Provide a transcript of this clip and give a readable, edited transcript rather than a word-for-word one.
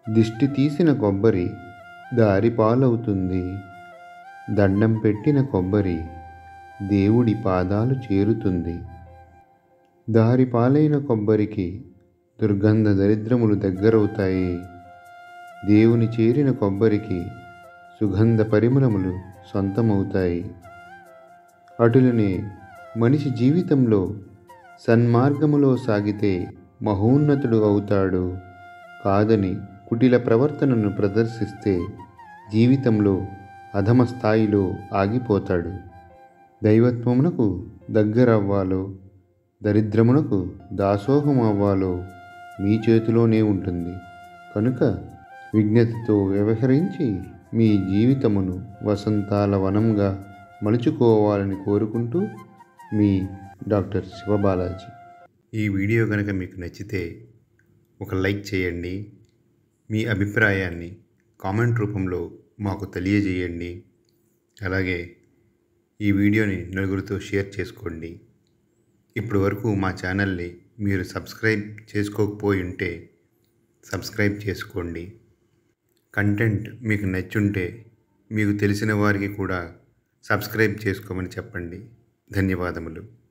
దిష్టి తీసిన కొబ్బరి దారి పాలవుతుంది. దండం పెట్టిన కొబ్బరి దేవుడి పాదాలు చేరుతుంది. దారి పాలైన కొబ్బరికి దుర్గంధ దరిద్రములు దగ్గరవుతాయి. దేవుని చేరిన కొబ్బరికి సుగంధ పరిమళములు సొంతమవుతాయి. అటులనే మనిషి జీవితంలో సన్మార్గములో సాగితే మహోన్నతుడు అవుతాడు. కాదని కుటిల ప్రవర్తనను ప్రదర్శిస్తే జీవితంలో అధమ స్థాయిలో ఆగిపోతాడు. దైవత్వమునకు దగ్గరవ్వాలో దరిద్రమునకు దాసోహం అవ్వాలో మీ చేతిలోనే ఉంటుంది. కనుక విజ్ఞతతో వ్యవహరించి మీ జీవితమును వసంతాల వనంగా మలుచుకోవాలని కోరుకుంటూ మీ డాక్టర్ శివబాలాజీ. ఈ వీడియో కనుక మీకు నచ్చితే ఒక లైక్ చేయండి. మీ అభిప్రాయాన్ని కామెంట్ రూపంలో మాకు తెలియజేయండి. అలాగే ఈ వీడియోని నలుగురితో షేర్ చేసుకోండి. ఇప్పటి వరకు మా ఛానల్ని మీరు సబ్స్క్రైబ్ చేసుకోకపోయి ఉంటే సబ్స్క్రైబ్ చేసుకోండి. కంటెంట్ మీకు నచ్చుంటే మీకు తెలిసిన వారికి కూడా సబ్స్క్రైబ్ చేసుకోమని చెప్పండి. ధన్యవాదములు.